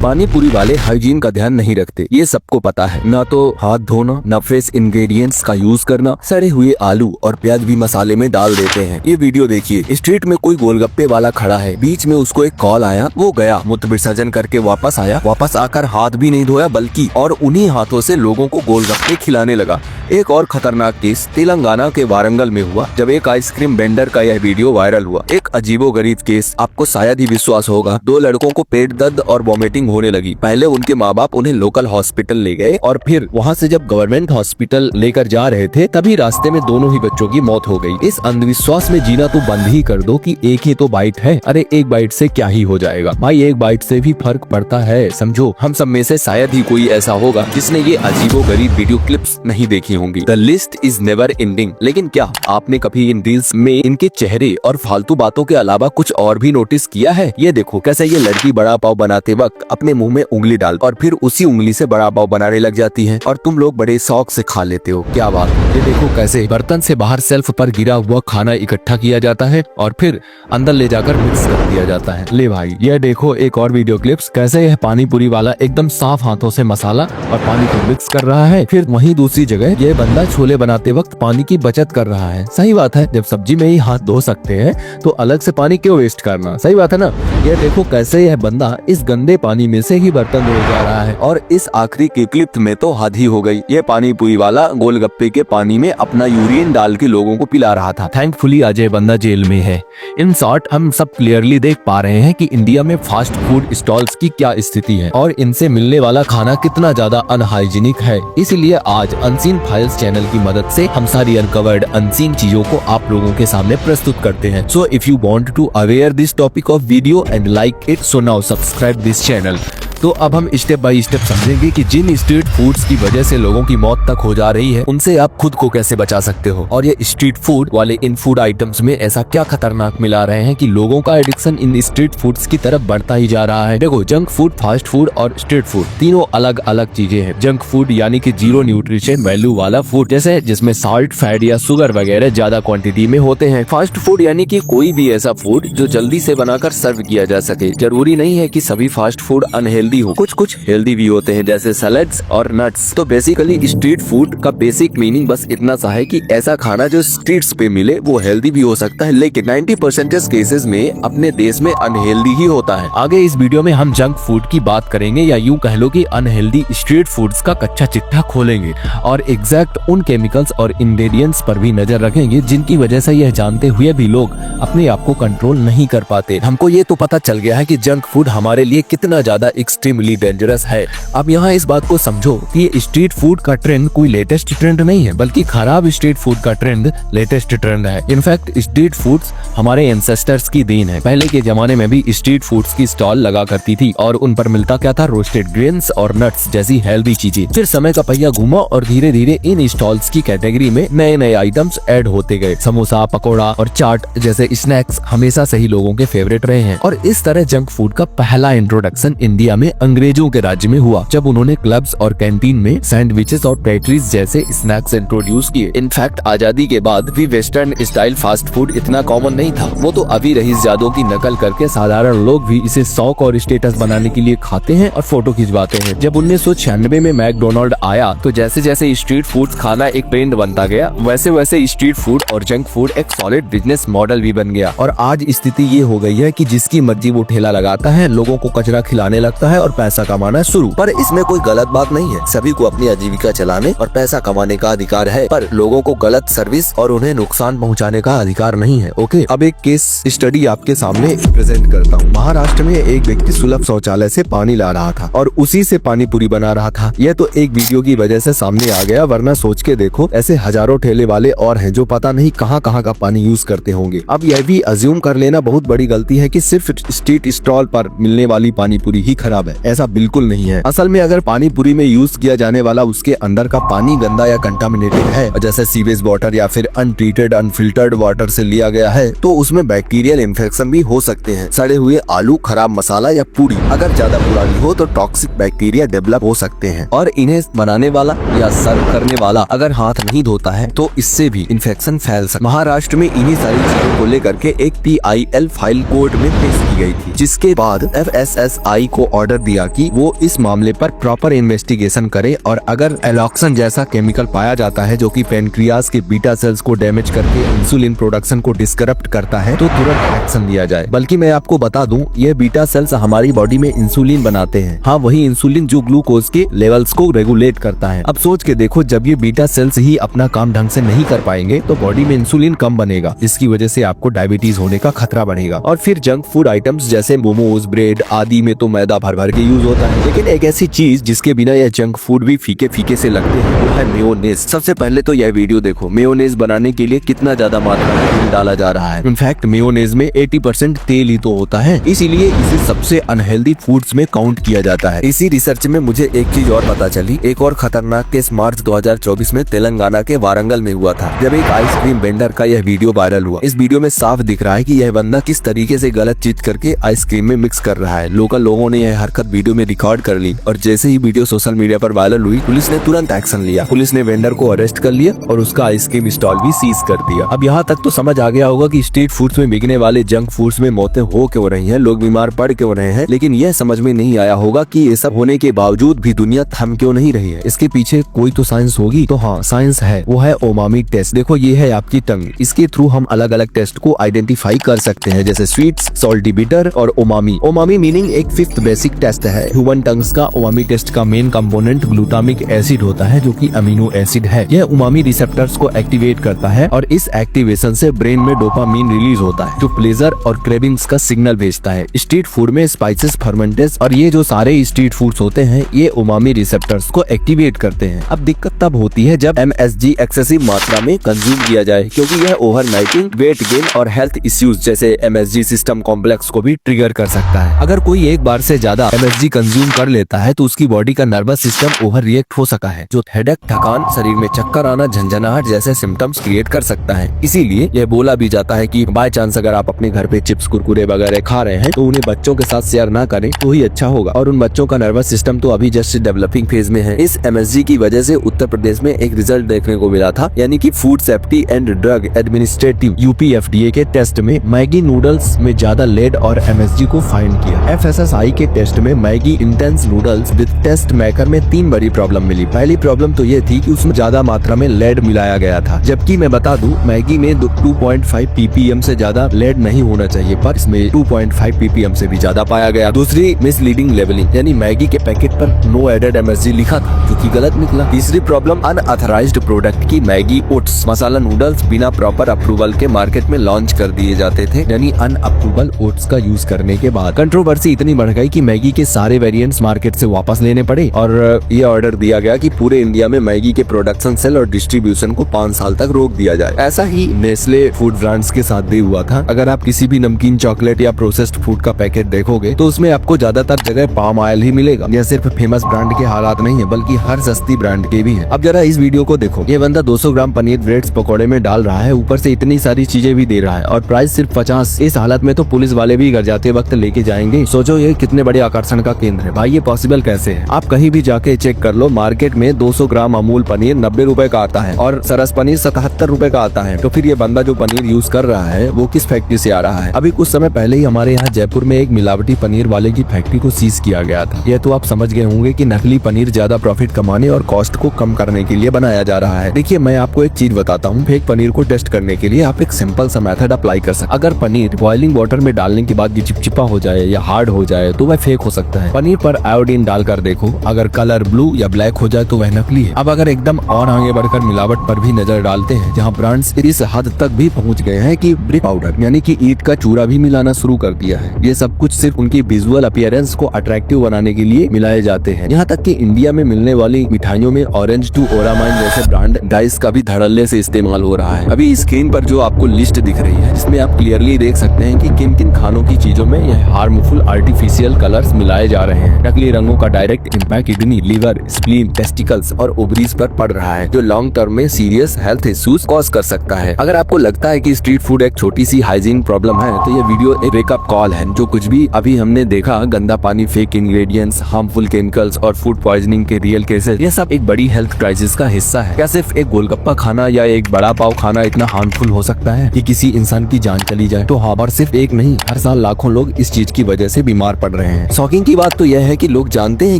पानी पूरी वाले हाइजीन का ध्यान नहीं रखते, ये सबको पता है। ना तो हाथ धोना, ना फ्रेश इंग्रेडिएंट्स का यूज करना, सड़े हुए आलू और प्याज भी मसाले में डाल देते हैं। ये वीडियो देखिए, स्ट्रीट में कोई गोलगप्पे वाला खड़ा है, बीच में उसको एक कॉल आया, वो गया मूत्र विसर्जन करके वापस आया, वापस आकर हाथ भी नहीं धोया बल्कि और उन्हीं हाथों से लोगों को गोलगप्पे खिलाने लगा। एक और खतरनाक केस तेलंगाना के वारंगल में हुआ, जब एक आइसक्रीम वेंडर का यह वीडियो वायरल हुआ। एक अजीबोगरीब केस, आपको शायद ही विश्वास होगा। दो लड़कों को पेट दर्द और वॉमिटिंग होने लगी। पहले उनके माँ बाप उन्हें लोकल हॉस्पिटल ले गए और फिर वहाँ से जब गवर्नमेंट हॉस्पिटल लेकर जा रहे थे तभी रास्ते में दोनों ही बच्चों की मौत हो गई। इस अंधविश्वास में जीना तो बंद ही कर दो कि एक ही तो बाइट है। अरे एक बाइट से क्या ही हो जाएगा भाई, एक बाइट से भी फर्क पड़ता है, समझो। हम सब में से शायद ही कोई ऐसा होगा जिसने ये अजीबोगरीब वीडियो क्लिप्स नहीं देखी होंगी। The list is never ending. लेकिन क्या आपने कभी इन रील्स में इनके चेहरे और फालतू बातों के अलावा कुछ और भी नोटिस किया है? ये देखो कैसे ये लड़की बड़ा पाव बनाते वक्त अपने मुंह में उंगली डाल और फिर उसी उंगली से बड़ा पाव बनाने लग जाती है और तुम लोग बड़े शौक से खा लेते हो। क्या बात। ये देखो कैसे बर्तन से बाहर शेल्फ पर गिरा हुआ खाना इकट्ठा किया जाता है और फिर अंदर ले जाकर मिक्स कर दिया जाता है। ले भाई, ये देखो एक और वीडियो क्लिप्स, कैसे यह पानी पूरी वाला एकदम साफ हाथों से मसाला और पानी को मिक्स कर रहा है। फिर वहीं दूसरी जगह ये बंदा छोले बनाते वक्त पानी की बचत कर रहा है। सही बात है, जब सब्जी में ही हाथ धो सकते हैं तो अलग से पानी क्यों वेस्ट करना, सही बात है ना। ये देखो कैसे यह बंदा इस गंदे पानी में से ही बर्तन धोए जा रहा है। और इस आखिरी की क्लिप में तो हद ही हो गई। ये पानी पूरी वाला गोलगप्पे के पानी में अपना यूरिन डाल के लोगों को पिला रहा था। थैंकफुली आज ये बंदा जेल में है। इन शॉर्ट हम सब क्लियरली देख पा रहे हैं कि इंडिया में फास्ट फूड स्टॉल्स की क्या स्थिति है और इनसे मिलने वाला खाना कितना ज्यादा अनहाइजीनिक है। इसीलिए आज अनसीन फाइल्स चैनल की मदद से हम सारी अनकवर्ड अनसीन चीजों को आप लोगों के सामने प्रस्तुत करते हैं। So if you want to aware this topic of video and like it, so now subscribe this channel. तो अब हम स्टेप बाय स्टेप समझेंगे कि जिन स्ट्रीट फूड्स की वजह से लोगों की मौत तक हो जा रही है उनसे आप खुद को कैसे बचा सकते हो। और ये स्ट्रीट फूड वाले इन फूड आइटम्स में ऐसा क्या खतरनाक मिला रहे हैं कि लोगों का एडिक्शन इन स्ट्रीट फूड्स की तरफ बढ़ता ही जा रहा है। देखो, जंक फूड, फास्ट फूड और स्ट्रीट फूड तीनों अलग अलग चीजें हैं। जंक फूड यानी कि जीरो न्यूट्रिशन वैल्यू वाला फूड, जैसे जिसमें साल्ट, फैट या शुगर वगैरह ज्यादा क्वांटिटी में होते हैं। फास्ट फूड यानी कि कोई भी ऐसा फूड जो जल्दी से बनाकर सर्व किया जा सके। जरूरी नहीं है कि सभी फास्ट फूड अनहेल्दी हो, कुछ हेल्दी भी होते हैं जैसे सैलेड्स और नट्स। तो बेसिकली स्ट्रीट फूड का बेसिक मीनिंग बस इतना सा है कि ऐसा खाना जो स्ट्रीट्स पे मिले वो हेल्दी भी हो सकता है, लेकिन 90% केसेस में अपने देश में अनहेल्दी ही होता है। आगे इस वीडियो में हम जंक फूड की बात करेंगे या यूं कह लो कि अनहेल्दी स्ट्रीट फूड्स का कच्चा चिट्ठा खोलेंगे और एग्जैक्ट उन केमिकल्स और इंग्रेडिएंट्स पर भी नजर रखेंगे जिनकी वजह से यह जानते हुए भी लोग अपने आप को कंट्रोल नहीं कर पाते। हमको ये तो पता चल गया है कि जंक फूड हमारे लिए कितना ज्यादा एक्सट्रीमली डेंजरस है। अब यहाँ इस बात को समझो कि ये स्ट्रीट फूड का ट्रेंड कोई लेटेस्ट ट्रेंड नहीं है, बल्कि खराब स्ट्रीट फूड का ट्रेंड लेटेस्ट ट्रेंड है। इनफैक्ट स्ट्रीट फूड्स हमारे एंसेस्टर्स की देन है। पहले के जमाने में भी स्ट्रीट फूड्स की स्टॉल लगा करती थी और उन पर मिलता क्या था, रोस्टेड ग्रेन्स और नट्स जैसी हेल्दी चीजें। फिर समय का पहिया घूमा और धीरे धीरे इन स्टॉल्स की कैटेगरी में नए नए आइटम्स ऐड होते गए। समोसा, पकौड़ा और चाट जैसे स्नैक्स हमेशा से ही लोगों के फेवरेट रहे हैं और इस तरह जंक फूड का पहला इंट्रोडक्शन इंडिया में अंग्रेजों के राज्य में हुआ, जब उन्होंने क्लब्स और कैंटीन में सैंडविचेस और पेट्रीज जैसे स्नैक्स इंट्रोड्यूस किए। इनफैक्ट आजादी के बाद भी वेस्टर्न स्टाइल फास्ट फूड इतना कॉमन नहीं था। वो तो अभी रईसजादों की नकल करके साधारण लोग भी इसे शौक और स्टेटस बनाने के लिए खाते हैं और फोटो खिंचवाते हैं। जब 1996 में मैकडोनाल्ड आया तो जैसे जैसे स्ट्रीट फूड खाना एक ट्रेंड बनता गया, वैसे वैसे स्ट्रीट फूड और जंक फूड एक सॉलिड बिजनेस मॉडल भी बन गया। और आज स्थिति ये हो गई है कि जिसकी मर्जी वो ठेला लगाता है, लोगों को कचरा खिलाने लगता है और पैसा कमाना शुरू। पर इसमें कोई गलत बात नहीं है, सभी को अपनी आजीविका चलाने और पैसा कमाने का अधिकार है, पर लोगों को गलत सर्विस और उन्हें नुकसान पहुंचाने का अधिकार नहीं है। ओके, अब एक केस स्टडी आपके सामने प्रेजेंट करता हूँ। महाराष्ट्र में एक व्यक्ति सुलभ शौचालय से पानी ला रहा था और उसी से पानी पूरी बना रहा था। यह तो एक वीडियो की वजह से सामने आ गया, वरना सोच के देखो ऐसे हजारों ठेले वाले और हैं जो पता नहीं कहाँ कहाँ का पानी यूज करते होंगे। अब यह भी अज्यूम कर लेना बहुत बड़ी गलती है कि सिर्फ स्ट्रीट स्टॉल पर मिलने वाली पानी पूरी ही खराब है। ऐसा बिल्कुल नहीं है। असल में अगर पानी पूरी में यूज किया जाने वाला उसके अंदर का पानी गंदा या कंटामिनेटेड है, जैसे सीवेज वाटर या फिर अनट्रीटेड अनफिल्टर्ड वाटर से लिया गया है, तो उसमें बैक्टीरियल इन्फेक्शन भी हो सकते हैं। सड़े हुए आलू, खराब मसाला या पूरी अगर ज्यादा पुरानी हो तो टॉक्सिक बैक्टीरिया डेवलप हो सकते हैं और इन्हें बनाने वाला या सर्व करने वाला अगर हाथ नहीं धोता है तो इससे भी इन्फेक्शन फैल सकता है। महाराष्ट्र में इन्हीं सारी चीजों को लेकर के एक PIL फाइल कोर्ट में पेश की गई थी, जिसके बाद FSSAI को ऑर्डर ऑर्डर दिया कि वो इस मामले पर प्रॉपर इन्वेस्टिगेशन करे और अगर एलॉक्सन जैसा केमिकल पाया जाता है जो कि पेनक्रियाज के बीटा सेल्स को डैमेज करके इंसुलिन प्रोडक्शन को डिस्करप्ट करता है तो तुरंत एक्शन लिया जाए। बल्कि मैं आपको बता दूं, ये बीटा सेल्स हमारी बॉडी में इंसुलिन बनाते हैं। हाँ, वही इंसुलिन जो ग्लूकोज के लेवल्स को रेगुलेट करता है। अब सोच के देखो, जब ये बीटा सेल्स ही अपना काम ढंग से नहीं कर पाएंगे तो बॉडी में इंसुलिन कम बनेगा, जिसकी वजह से आपको डायबिटीज होने का खतरा बढ़ेगा। और फिर जंक फूड आइटम्स जैसे मोमोज, ब्रेड आदि में तो मैदा भर भर के यूज होता है, लेकिन एक ऐसी चीज जिसके बिना यह जंक फूड भी फीके फीके से लगते हैं वो है मेयोनेज। सबसे पहले तो यह वीडियो देखो, मेयोनेज बनाने के लिए कितना ज्यादा मात्रा में तेल डाला जा रहा है। इनफैक्ट मेयोनेज में 80% तेल ही तो होता है, इसीलिए इसे सबसे अनहेल्दी फूड्स में काउंट किया जाता है। इसी रिसर्च में मुझे एक चीज और पता चली। एक और खतरनाक केस मार्च 2024 में तेलंगाना के वारंगल में हुआ था, जब एक आइसक्रीम वेंडर का यह वीडियो वायरल हुआ। इस वीडियो में साफ दिख रहा है कि यह बंदा किस तरीके से गलत चीज करके आइसक्रीम में मिक्स कर रहा है। लोकल लोगों ने यह हरकत वीडियो में रिकॉर्ड कर ली और जैसे ही वीडियो सोशल मीडिया पर वायरल हुई, पुलिस ने तुरंत एक्शन लिया। पुलिस ने वेंडर को अरेस्ट कर लिया और उसका आइसक्रीम स्टॉल भी सीज कर दिया। अब यहाँ तक तो समझ आ गया होगा कि स्ट्रीट फूड्स में बिकने वाले जंक फूड्स में मौतें हो क्यों रही हैं, लोग बीमार पड़ क्यों रहे हैं, लेकिन यह समझ में नहीं आया होगा कि ये सब होने के बावजूद भी दुनिया थम क्यों नहीं रही है। इसके पीछे कोई तो साइंस होगी। तो हाँ, साइंस है, वो है उमामी टेस्ट। देखो, ये है आपकी टंग। इसके थ्रू हम अलग अलग टेस्ट को आइडेंटिफाई कर सकते हैं, जैसे स्वीट्स, सॉल्टी, बिटर और उमामी। उमामी मीनिंग एक फिफ्थ बेसिक टेस्ट है। ह्यूमन टंग्स का उमामी टेस्ट का मेन कंपोनेंट ग्लूटामिक एसिड होता है, जो कि अमीनो एसिड है। यह उमामी रिसेप्टर्स को एक्टिवेट करता है और इस एक्टिवेशन से ब्रेन में डोपामीन रिलीज होता है, जो प्लेजर और क्रेविंग्स का सिग्नल भेजता है। स्ट्रीट फूड में स्पाइसेस, फर्मेंटेस और ये जो सारे स्ट्रीट फूड्स होते हैं, ये उमामी रिसेप्टर्स को एक्टिवेट करते हैं। अब दिक्कत तब होती है जब MSG एक्सेसिव मात्रा में कंज्यूम किया जाए, क्योंकि यह ओवरनाइटिंग, वेट गेन और हेल्थ इश्यूज जैसे MSG सिस्टम कॉम्प्लेक्स को भी ट्रिगर कर सकता है। अगर कोई एक बार से ज्यादा MSG कंज्यूम कर लेता है तो उसकी बॉडी का नर्वस सिस्टम ओवर रिएक्ट हो सका है, जो हेडेक, थकान, शरीर में चक्कर आना, झंझनाहट जैसे सिम्टम्स क्रिएट कर सकता है। इसीलिए यह बोला भी जाता है कि बाय चांस अगर आप अपने घर पे चिप्स, कुरकुरे वगैरह खा रहे हैं तो उन्हें बच्चों के साथ शेयर ना करें तो ही अच्छा होगा। और उन बच्चों का नर्वस सिस्टम तो अभी जस्ट डेवलपिंग फेज में है। इस MSG की वजह से उत्तर प्रदेश में एक रिजल्ट देखने को मिला था, यानी कि food safety and drug administrative UPFDA के टेस्ट में मैगी नूडल्स में ज्यादा लेड और MSG को फाइंड किया। FSSAI के टेस्ट में Maggi intense noodles with test maker में 3 बड़ी प्रॉब्लम मिली। पहली प्रॉब्लम तो ये थी कि उसमें ज्यादा मात्रा में लेड मिलाया गया था, जबकि मैं बता दूं मैगी में 2.5 ppm से ज्यादा लेड नहीं होना चाहिए, पर इसमें 2.5 ppm से भी ज्यादा पाया गया। दूसरी मिसलीडिंग लेबलिंग, यानी मैगी के पैकेट पर नो एडेड MSG लिखा था, जो कि गलत निकला। तीसरी प्रॉब्लम अनऑथराइज्ड प्रोडक्ट की मैगी ओट्स मसाला नूडल्स बिना प्रॉपर अप्रूवल के मार्केट में लॉन्च कर दिए जाते थे, यानी अनअप्रूवल ओट्स का यूज करने के बाद कंट्रोवर्सी इतनी बढ़ गई कि मैगी के सारे वेरिएंट्स मार्केट से वापस लेने पड़े और ये ऑर्डर दिया गया कि पूरे इंडिया में मैगी के प्रोडक्शन, सेल और डिस्ट्रीब्यूशन को 5 साल तक रोक दिया जाए। ऐसा ही नेस्ले फूड ब्रांड्स के साथ भी हुआ था। अगर आप किसी भी नमकीन, चॉकलेट या प्रोसेस्ड फूड का पैकेट देखोगे तो उसमें आपको ज्यादातर जगह पाम ऑयल ही मिलेगा। यह सिर्फ फेमस ब्रांड के हालात नहीं है, बल्कि हर सस्ती ब्रांड के भी है। अब जरा इस वीडियो को देखो, ये बंदा 200 ग्राम पनीर ब्रेड्स पकौड़े में डाल रहा है, ऊपर से इतनी सारी चीजें भी दे रहा है और प्राइस सिर्फ 50। इस हालत में तो पुलिस वाले भी घर जाते वक्त लेके जाएंगे। सोचो ये कितने बड़े आकर्षण का केंद्र है भाई, ये पॉसिबल कैसे है? आप कहीं भी जाके चेक कर लो, मार्केट में 200 ग्राम अमूल पनीर 90 रुपए का आता है और सरस पनीर 77 रुपए का आता है। तो फिर ये बंदा जो पनीर यूज कर रहा है वो किस फैक्ट्री से आ रहा है? अभी कुछ समय पहले ही हमारे यहाँ जयपुर में एक मिलावटी पनीर वाले की फैक्ट्री को सीज किया गया था। यह तो आप समझ गए होंगे कि नकली पनीर ज्यादा प्रॉफिट कमाने और कॉस्ट को कम करने के लिए बनाया जा रहा है। देखिए, मैं आपको एक चीज बताता हूँ, फेक पनीर को टेस्ट करने के लिए आप एक सिंपल सा मेथड अप्लाई कर सकते। अगर पनीर बॉइलिंग वाटर में डालने के बाद ये चिपचिपा हो जाए या हार्ड हो जाए तो वह फेक हो सकता है। पनीर पर आयोडीन डालकर देखो, अगर कलर ब्लू या ब्लैक हो जाए तो वह नकली है। अब अगर एकदम और आगे बढ़कर मिलावट पर भी नजर डालते हैं, जहाँ ब्रांड्स इस हद तक भी पहुँच गए हैं कि ब्रिक पाउडर यानी कि ईंट का चूरा भी मिलाना शुरू कर दिया है। ये सब कुछ सिर्फ उनकी विजुअल अपीयरेंस को अट्रैक्टिव बनाने के लिए मिलाए जाते हैं। यहाँ तक कि इंडिया में मिलने वाली मिठाइयों में ऑरेंज टू ओरामाइन जैसे ब्रांड डाइस का भी धड़ल्ले से इस्तेमाल हो रहा है। अभी स्क्रीन पर जो आपको लिस्ट दिख रही है, इसमें आप क्लियरली देख सकते हैं कि किन किन खानों की चीजों में यह हार्मफुल आर्टिफिशियल कलर्स मिलाए जा रहे हैं। नकली रंगों का direct impact kidney, liver, spleen, testicles और ओवरीज पर पड़ रहा है, जो लॉन्ग टर्म में सीरियस हेल्थ इश्यूज कॉज कर सकता है। अगर आपको लगता है कि स्ट्रीट फूड एक छोटी सी हाइजीन प्रॉब्लम है तो यह वीडियो एक वेकअप कॉल है। जो कुछ भी अभी हमने देखा, गंदा पानी, फेक इंग्रेडिएंट्स, हार्मफुल केमिकल्स और फूड पॉइजनिंग के रियल केसेस, ये सब एक बड़ी हेल्थ क्राइसिस का हिस्सा है। क्या सिर्फ एक गोलगप्पा खाना या एक बड़ा पाव खाना इतना हार्मफुल हो सकता है कि किसी इंसान की जान चली जाए? तो हाँ, और सिर्फ एक नहीं, हर साल लाखों लोग इस चीज की वजह से बीमार पड़ रहे हैं। शॉकिंग की बात तो यह है कि लोग जानते हैं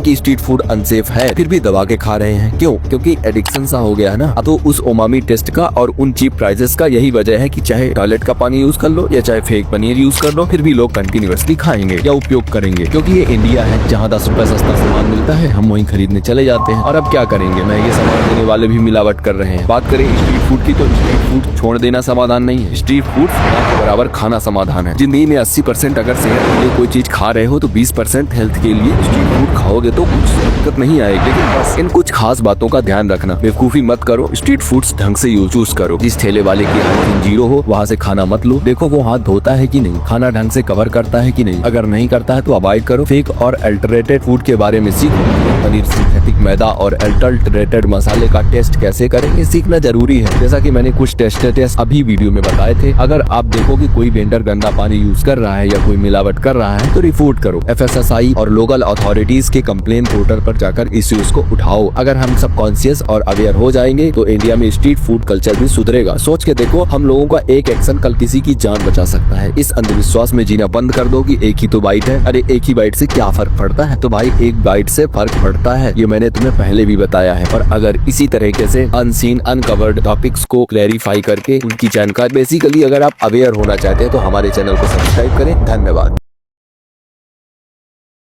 कि स्ट्रीट फूड अनसेफ है, फिर भी दबा के खा रहे हैं। क्यों? क्योंकि एडिक्शन सा हो गया है ना। तो उस उमामी टेस्ट का और उन चीप प्राइसेस का यही वजह है कि चाहे टॉयलेट का पानी यूज कर लो या चाहे फेक पनीर यूज कर लो, फिर भी लोग कंटिन्यूअसली खाएंगे या उपयोग करेंगे, क्योंकि ये इंडिया है जहाँ 10 रुपए सस्ता सामान मिलता है, हम वहीं खरीदने चले जाते हैं। और अब क्या करेंगे, महंगे सामान देने वाले भी मिलावट कर रहे हैं। बात करें स्ट्रीट फूड की, तो स्ट्रीट फूड छोड़ देना समाधान नहीं है। स्ट्रीट फूड के बराबर खाना समाधान है। जिंदगी में 80% अगर सेहत के लिए कोई चीज खा रहे हो तो 20% हेल्थ के लिए स्ट्रीट फूड खाओगे तो कुछ दिक्कत नहीं आएगी। लेकिन बस इन कुछ खास बातों का ध्यान रखना, बेवकूफी मत करो, स्ट्रीट फूड्स ढंग से चूज करो। जिस ठेले वाले की हाइजीन 0 हो वहाँ से खाना मत लो। देखो वो हाथ धोता है कि नहीं, खाना ढंग से कवर करता है कि नहीं। अगर नहीं करता है तो अवॉइड करो। फेक और अल्टरेटेड फूड के बारे में सीखो। पनीर, सिंथेटिक मैदा और अल्टरेटेड मसाले का टेस्ट कैसे करें, ये सीखना जरूरी है। जैसा कि मैंने कुछ टेस्ट अभी वीडियो में बताए थे। अगर आप देखो कि कोई वेंडर गंदा पानी यूज कर रहा है या कोई मिलावट कर रहा है तो रिपोर्ट करो। FSSAI और लोकल अथॉरिटीज के कंप्लेन पोर्टल पर जाकर इश्यूज को उठाओ। अगर हम सब कॉन्शियस और अवेयर हो जाएंगे तो इंडिया में स्ट्रीट फूड कल्चर भी सुधरेगा। सोच के देखो, हम लोगों का एक एक्शन कल किसी की जान बचा सकता है। इस अंधविश्वास में जीना बंद कर दो कि एक ही तो बाइट है। अरे एक ही बाइट से क्या फर्क पड़ता है? तो भाई एक बाइट से फर्क पड़ता है, ये मैंने तुम्हें पहले भी बताया है। और अगर इसी तरीके से अनसीन अनकवर्ड टॉपिक्स को क्लैरिफाई करके उनकी जानकारी, बेसिकली अगर आप अवेयर होना चाहते हैं तो हमारे चैनल को सब्सक्राइब करें। धन्यवाद।